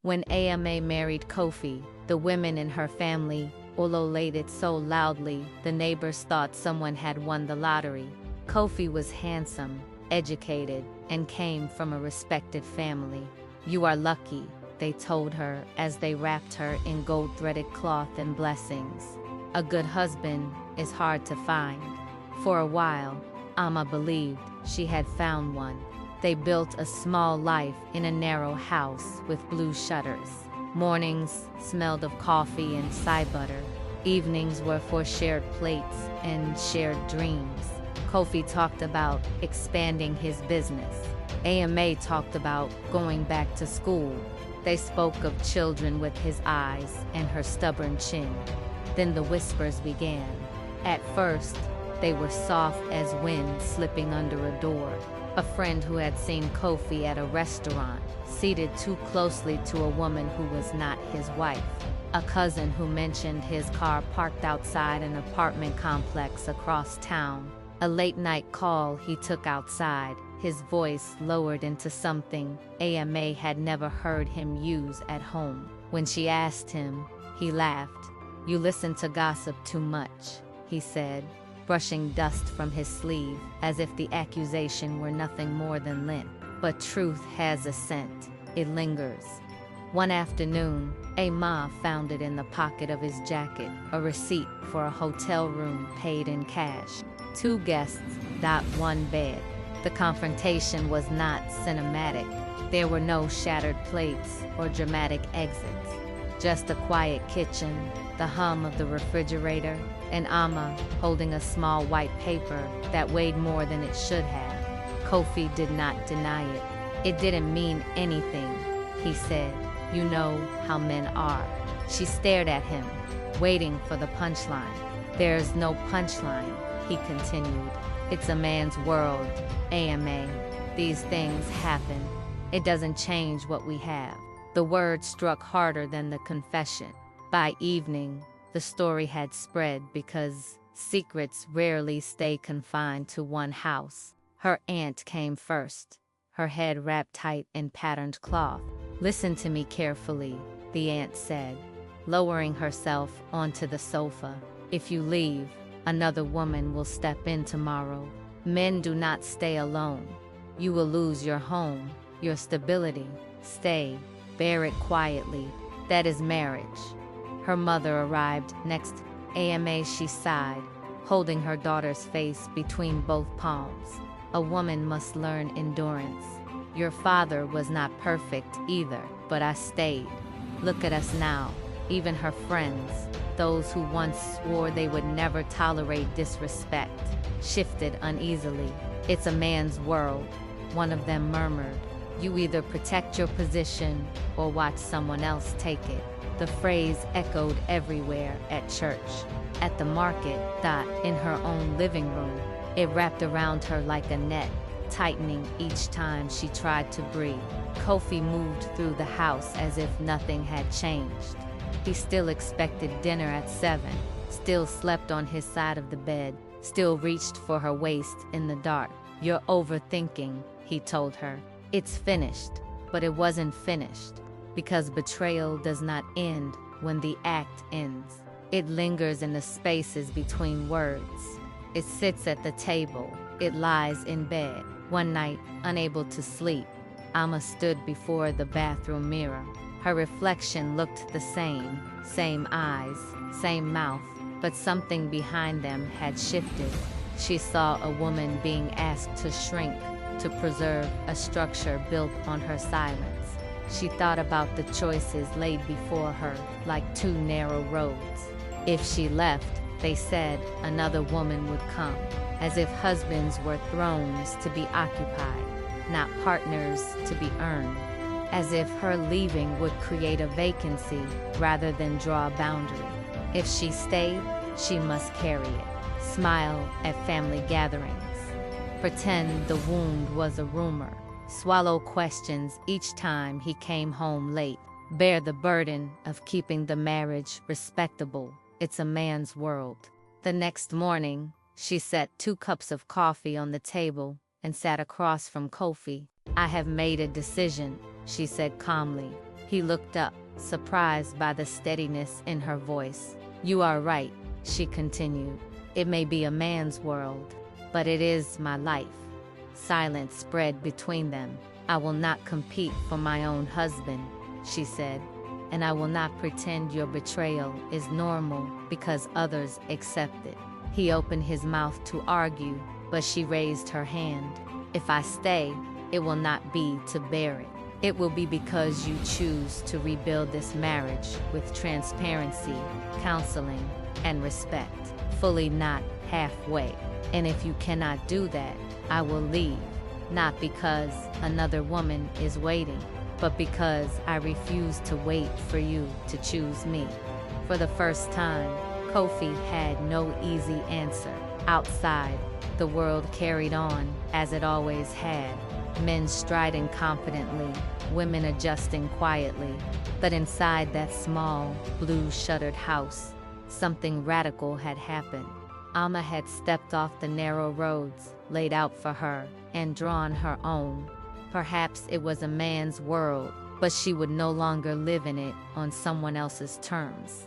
When Ama married Kofi, the women in her family ululated so loudly the neighbors thought someone had won the lottery. Kofi was handsome, educated, and came from a respected family. "You are lucky," they told her as they wrapped her in gold-threaded cloth and blessings. "A good husband is hard to find." For a while, Ama believed she had found one. They built a small life in a narrow house with blue shutters. Mornings smelled of coffee and soy butter. Evenings were for shared plates and shared dreams. Kofi talked about expanding his business. Ama talked about going back to school. They spoke of children with his eyes and her stubborn chin. Then the whispers began. At first, they were soft as wind slipping under a door. A friend who had seen Kofi at a restaurant, seated too closely to a woman who was not his wife. A cousin who mentioned his car parked outside an apartment complex across town. A late-night call he took outside, his voice lowered into something Ama had never heard him use at home. When she asked him, he laughed. "You listen to gossip too much," he said, brushing dust from his sleeve as if the accusation were nothing more than lint. But truth has a scent. It lingers. One afternoon, Ama found it in the pocket of his jacket, a receipt for a hotel room paid in cash. 2 guests, one bed. The confrontation was not cinematic. There were no shattered plates or dramatic exits. Just a quiet kitchen, the hum of the refrigerator, and Ama holding a small white paper that weighed more than it should have. Kofi did not deny it. "It didn't mean anything," he said. "You know how men are." She stared at him, waiting for the punchline. "There's no punchline," he continued. "It's a man's world, Ama. These things happen. It doesn't change what we have." The word struck harder than the confession. By evening, the story had spread because secrets rarely stay confined to one house. Her aunt came first, her head wrapped tight in patterned cloth. "Listen to me carefully," the aunt said, lowering herself onto the sofa. "If you leave, another woman will step in tomorrow. Men do not stay alone. You will lose your home, your stability. Stay, bear it quietly. That is marriage." Her mother arrived next. Ama, she sighed, holding her daughter's face between both palms. "A woman must learn endurance. Your father was not perfect either, but I stayed. Look at us now. Even her friends, those who once swore they would never tolerate disrespect, shifted uneasily. It's a man's world," one of them murmured. "You either protect your position or watch someone else take it." The phrase echoed everywhere, at church, at the market, in her own living room. It wrapped around her like a net, tightening each time she tried to breathe. Kofi moved through the house as if nothing had changed. He still expected dinner at 7, still slept on his side of the bed, still reached for her waist in the dark. "You're overthinking," he told her. "It's finished." But it wasn't finished. Because betrayal does not end when the act ends. It lingers in the spaces between words. It sits at the table. It lies in bed. One night, unable to sleep, Ama stood before the bathroom mirror. Her reflection looked the same eyes, same mouth, but something behind them had shifted. She saw a woman being asked to shrink, to preserve a structure built on her silence. She thought about the choices laid before her like 2 narrow roads. If she left, they said, another woman would come, as if husbands were thrones to be occupied, not partners to be earned. As if her leaving would create a vacancy rather than draw a boundary. If she stayed, she must carry it. Smile at family gatherings. Pretend the wound was a rumor. Swallow questions each time he came home late. Bear the burden of keeping the marriage respectable. It's a man's world. The next morning, she set 2 cups of coffee on the table and sat across from Kofi. "I have made a decision," she said calmly. He looked up, surprised by the steadiness in her voice. You are right, she continued. It may be a man's world, but it is my life. Silence spread between them. I will not compete for my own husband, she said, and I will not pretend your betrayal is normal because others accept it. He opened his mouth to argue, but she raised her hand. If I stay, it will not be to bear it. It will be because you choose to rebuild this marriage with transparency, counseling, and respect, fully, not halfway. And if you cannot do that, I will leave, not because another woman is waiting, but because I refuse to wait for you to choose me. For the first time, Kofi had no easy answer. Outside, the world carried on as it always had. Men striding confidently, women adjusting quietly. But inside that small, blue-shuttered house, something radical had happened. Alma had stepped off the narrow roads laid out for her and drawn her own. Perhaps it was a man's world, but she would no longer live in it on someone else's terms.